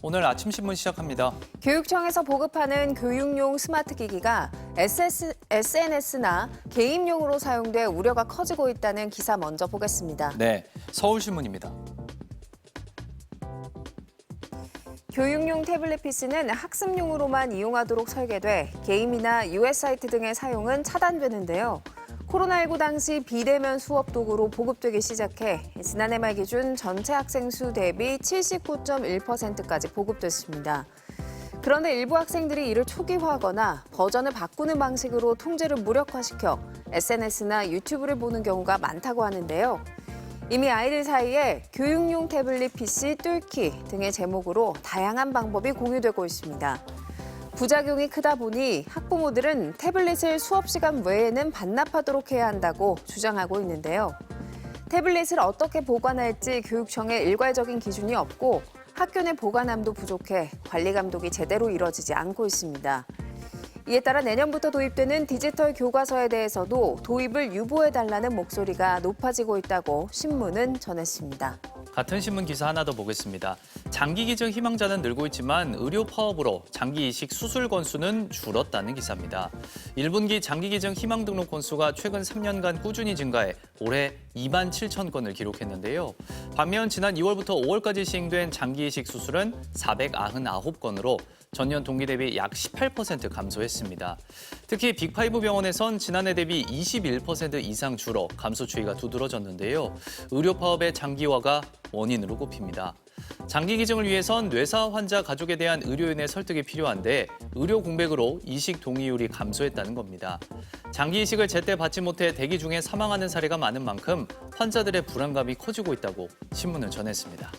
오늘 아침 신문 시작합니다. 교육청에서 보급하는 교육용 스마트 기기가 SNS나 게임용으로 사용돼 우려가 커지고 있다는 기사 먼저 보겠습니다. 네, 서울신문입니다. 교육용 태블릿 PC는 학습용으로만 이용하도록 설계돼 게임이나 US 사이트 등의 사용은 차단되는데요. 코로나19 당시 비대면 수업 도구로 보급되기 시작해 지난해 말 기준 전체 학생 수 대비 79.1%까지 보급됐습니다. 그런데 일부 학생들이 이를 초기화하거나 버전을 바꾸는 방식으로 통제를 무력화시켜 SNS나 유튜브를 보는 경우가 많다고 하는데요. 이미 아이들 사이에 교육용 태블릿 PC 뚫기 등의 제목으로 다양한 방법이 공유되고 있습니다. 부작용이 크다 보니 학부모들은 태블릿을 수업 시간 외에는 반납하도록 해야 한다고 주장하고 있는데요. 태블릿을 어떻게 보관할지 교육청에 일괄적인 기준이 없고 학교 내 보관함도 부족해 관리 감독이 제대로 이뤄지지 않고 있습니다. 이에 따라 내년부터 도입되는 디지털 교과서에 대해서도 도입을 유보해달라는 목소리가 높아지고 있다고 신문은 전했습니다. 같은 신문 기사 하나 더 보겠습니다. 장기 기증 희망자는 늘고 있지만 의료 파업으로 장기 이식 수술 건수는 줄었다는 기사입니다. 1분기 장기 기증 희망 등록 건수가 최근 3년간 꾸준히 증가해 올해 2만 7천 건을 기록했는데요. 반면 지난 2월부터 5월까지 시행된 장기 이식 수술은 499건으로 전년 동기 대비 약 18% 감소했습니다. 특히 빅5 병원에선 지난해 대비 21% 이상 줄어 감소 추이가 두드러졌는데요. 의료 파업의 장기화가 원인으로 꼽힙니다. 장기 기증을 위해선 뇌사 환자 가족에 대한 의료인의 설득이 필요한데 의료 공백으로 이식 동의율이 감소했다는 겁니다. 장기 이식을 제때 받지 못해 대기 중에 사망하는 사례가 많은 만큼 환자들의 불안감이 커지고 있다고 신문은 전했습니다.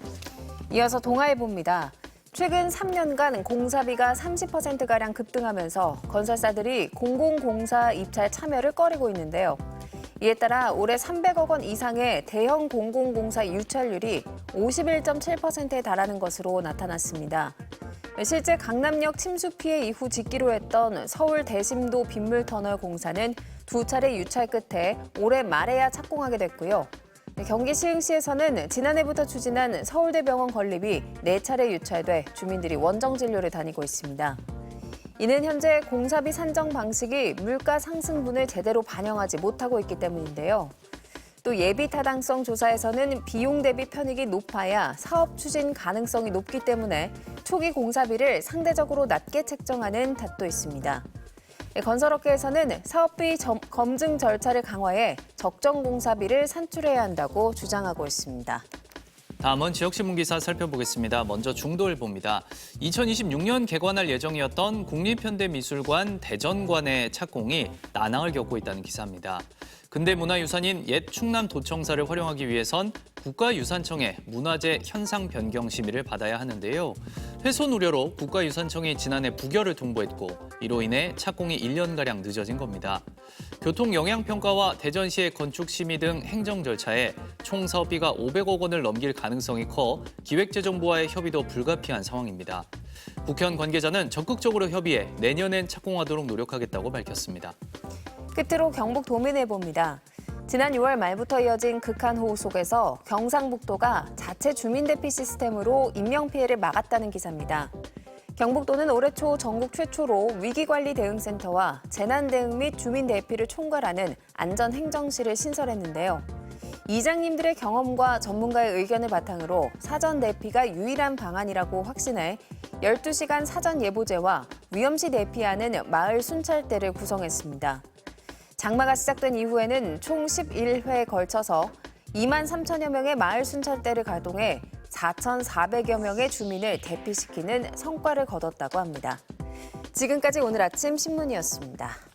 이어서 동아일보입니다. 최근 3년간 공사비가 30%가량 급등하면서 건설사들이 공공공사 입찰 참여를 꺼리고 있는데요. 이에 따라 올해 300억 원 이상의 대형 공공공사 유찰률이 51.7%에 달하는 것으로 나타났습니다. 실제 강남역 침수 피해 이후 짓기로 했던 서울 대심도 빗물터널 공사는 2차례 유찰 끝에 올해 말에야 착공하게 됐고요. 경기 시흥시에서는 지난해부터 추진한 서울대병원 건립이 4차례 유찰돼 주민들이 원정 진료를 다니고 있습니다. 이는 현재 공사비 산정 방식이 물가 상승분을 제대로 반영하지 못하고 있기 때문인데요. 또 예비 타당성 조사에서는 비용 대비 편익이 높아야 사업 추진 가능성이 높기 때문에 초기 공사비를 상대적으로 낮게 책정하는 탓도 있습니다. 건설업계에서는 사업비 검증 절차를 강화해 적정 공사비를 산출해야 한다고 주장하고 있습니다. 다음은 지역신문 기사 살펴보겠습니다. 먼저 중도일보입니다. 2026년 개관할 예정이었던 국립현대미술관 대전관의 착공이 난항을 겪고 있다는 기사입니다. 근대문화유산인 옛 충남도청사를 활용하기 위해선 국가유산청의 문화재 현상 변경 심의를 받아야 하는데요. 훼손 우려로 국가유산청이 지난해 부결을 통보했고 이로 인해 착공이 1년가량 늦어진 겁니다. 교통영향평가와 대전시의 건축심의 등 행정 절차에 총 사업비가 500억 원을 넘길 가능성이 커 기획재정부와의 협의도 불가피한 상황입니다. 국현 관계자는 적극적으로 협의해 내년엔 착공하도록 노력하겠다고 밝혔습니다. 끝으로 경북 도민일보입니다. 지난 6월 말부터 이어진 극한호우 속에서 경상북도가 자체 주민대피 시스템으로 인명피해를 막았다는 기사입니다. 경북도는 올해 초 전국 최초로 위기관리대응센터와 재난대응 및 주민대피를 총괄하는 안전행정실을 신설했는데요. 이장님들의 경험과 전문가의 의견을 바탕으로 사전 대피가 유일한 방안이라고 확신해 12시간 사전 예보제와 위험시 대피하는 마을 순찰대를 구성했습니다. 장마가 시작된 이후에는 총 11회에 걸쳐서 2만 3천여 명의 마을 순찰대를 가동해 4,400여 명의 주민을 대피시키는 성과를 거뒀다고 합니다. 지금까지 오늘 아침 신문이었습니다.